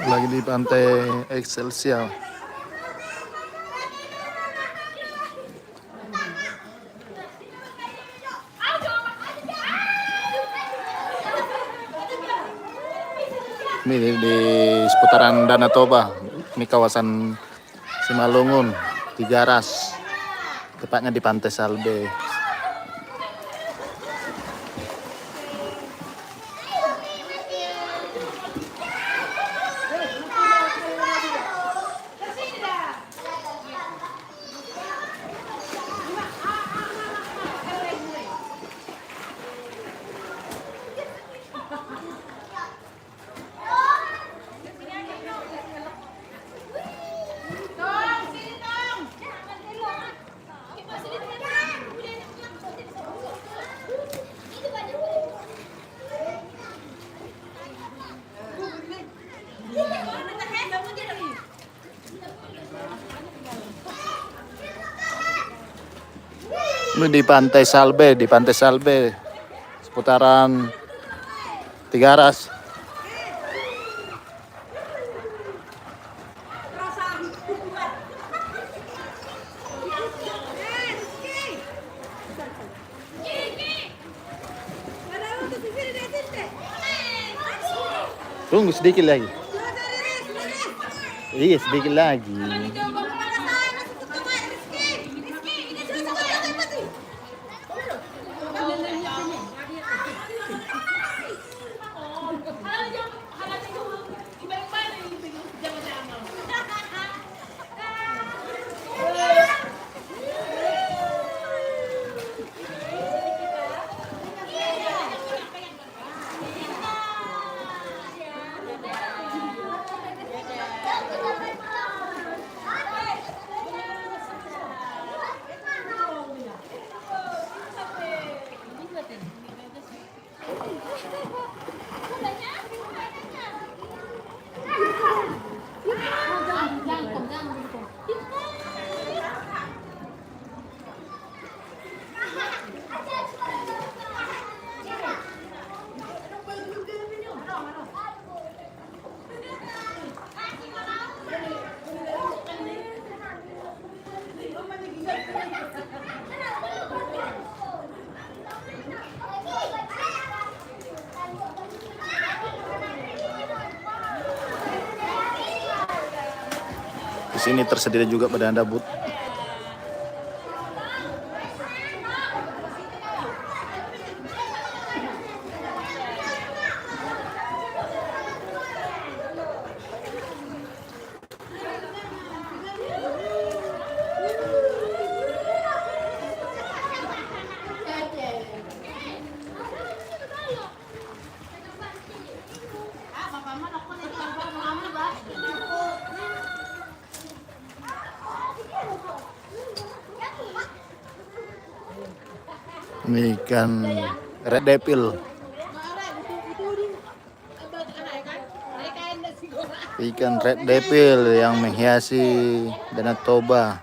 Lagi di pantai Excelsior. Ini di seputaran Danau Toba. Ini kawasan Simalungun, Tigaras. Tepatnya di Pantai Salbe. Ini di Pantai Salbe, seputaran Tigaras. Tunggu sedikit lagi. Iya, sedikit lagi. Di sini tersedia juga beranda but. Ini ikan red devil. Ikan red devil yang menghiasi Danau Toba.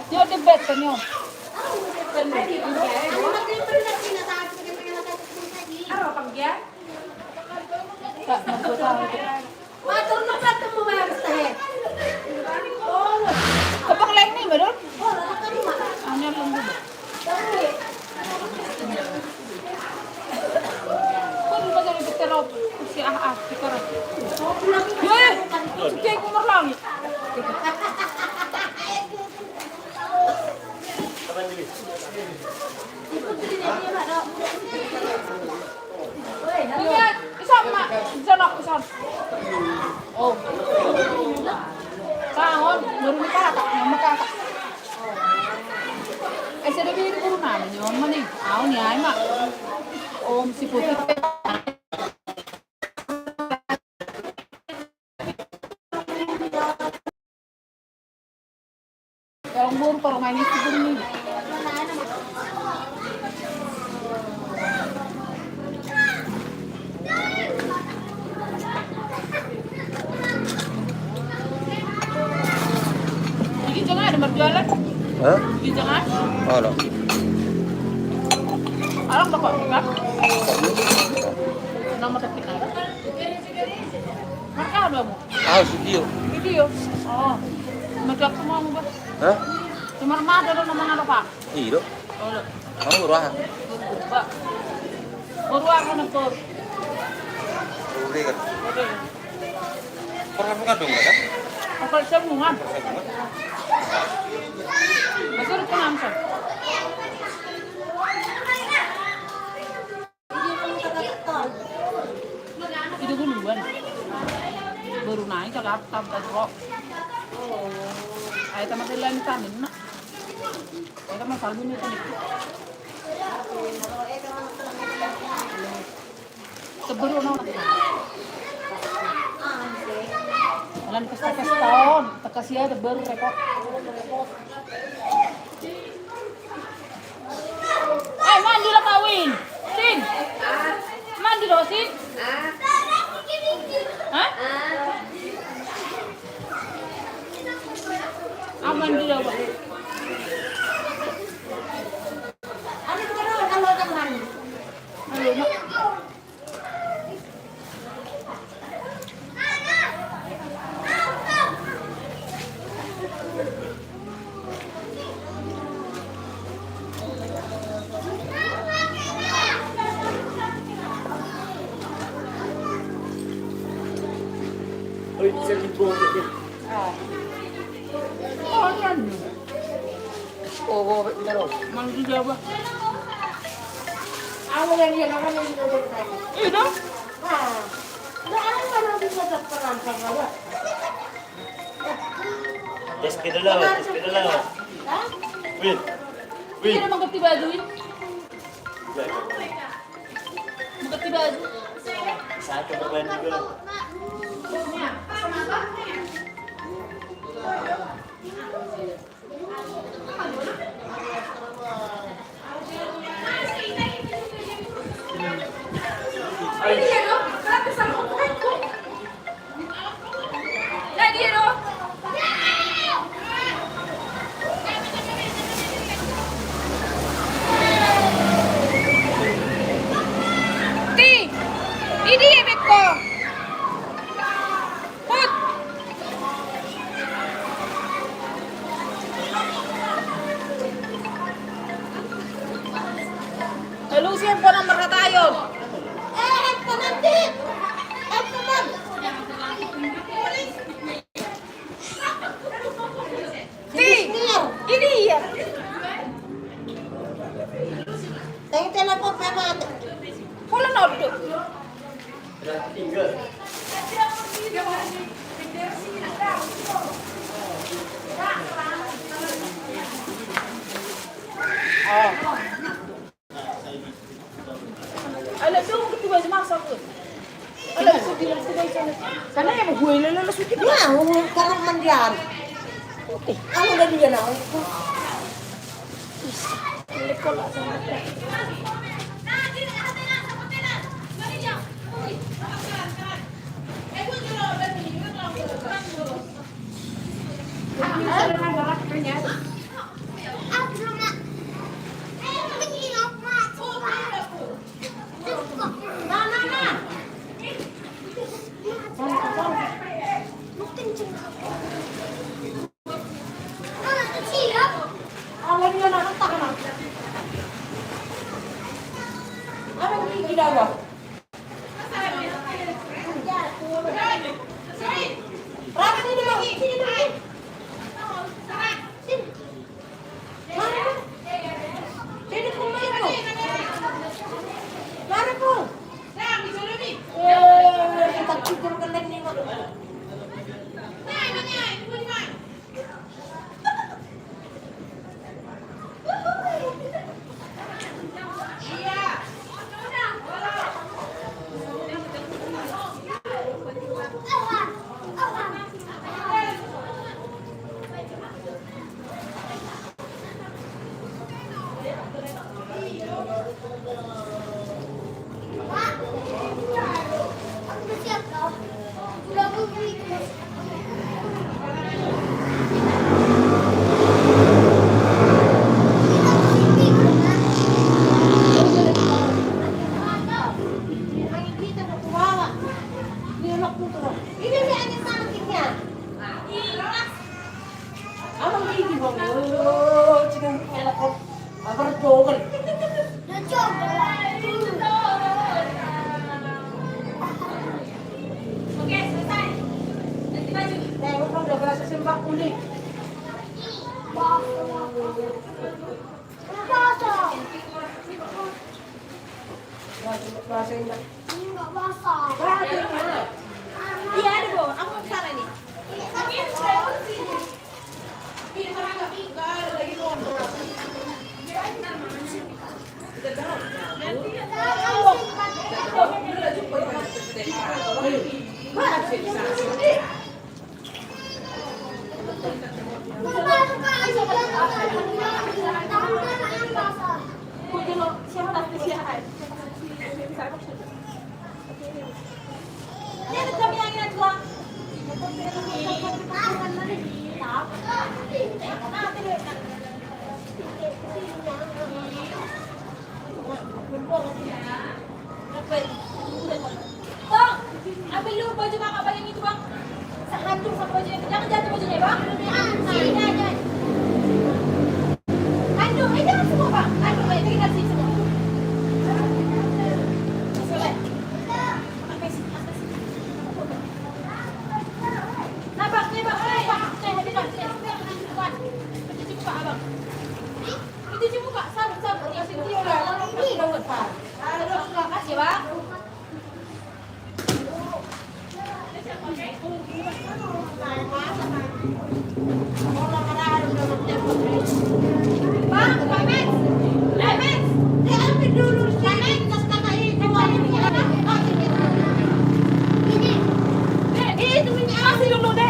Yo di bet nyo. Araw pag yan? Tak magbuta. Matur na ka mo ba basta he? Kapag lain ni meron. Ora ka mo. Ano lang dito. Kung ba ganun pero si pero. Ye! Sige ko lang. Ingat, isang ma, isang ako, isang. Oh. Sahon, marunong ka ka, makaka. Ay, sa rin ko namin yun, man eh. Ako niya, ay ma. Om, si Puti. Kalau burung, parang main itu burung ni. Sige, jangan ada berjualan. Hah? Sige, jangan. Wala. Alam tak kok, kan? Nama tak kita. Maka ada mu. Ah, video. Video. Oh. Macam semua mu ba? Hah? Cuma ada nama apa pak? Iyo. Oh, Ano uraha? ba. Uruan ko na po. Uri kan. Pernah bukan dong kan? Kapal siya mo nga. Masarap ko naman siya. Itu duluan. Baru naik ke laptop dan kok. Ay, tama sila ni tanin na. Ay, tama salmo niyo tanin. Sebero na. Wala ni kasta-kastaon. Takasiya, sebero repot. Ay, mandi lang kawin. Sin. Mandi daw, Sin. Ha? Aman di daw ba? Ano ka raw kalau teman? Ano na? Oi, bisa dibuang deh. Oh, yan. Oh, benar. Mandi daw ba? Ako lang yan ako lang yung tayo. Ito? Ha. Daan ka na din sa taparan sa gawa. Tes kita lah, tes kita lah. Ha? Win, Hindi naman katibado yun. Magkatibado. Satu beban juga. Ini ibig ko. Put. Talusin po ng maratayon. Ito na din. Ito na. Ini ya. Tayo telepon pa ba? Wala na ulit. Tinggal. Alam mo kung tiba sa masa ko. Alam mo kung tiba sa sana ya mo huwela na lasut ko. Ya, karang mandian. Ano na din ako? Lekol sa mata. anak mo to. Ini ni anak sa akin niya. Anong hindi mo? Sige, anak ko. Abar joker. Okay, selesai. Ganti baju. Tengok kamu udah berasa sembah kulit. Basah. Bahasa Indah. Enggak basah. Iya ada dong. Aku ke sana nih. Bang, ambil dulu baju kakak bagian itu bang. Sehantung sama bajunya, jangan jatuh bajunya bang. Sini aja. Aduh, ini jangan semua bang. Aduh, kita tinggal sini semua. Selesai. Nah bang, nih bang, nih bang. Nih, habis bang. Cuci muka abang. Cuci muka, sabun. Kasih dia lah. Kasih banget bang. Aduh, kasih bang. Orang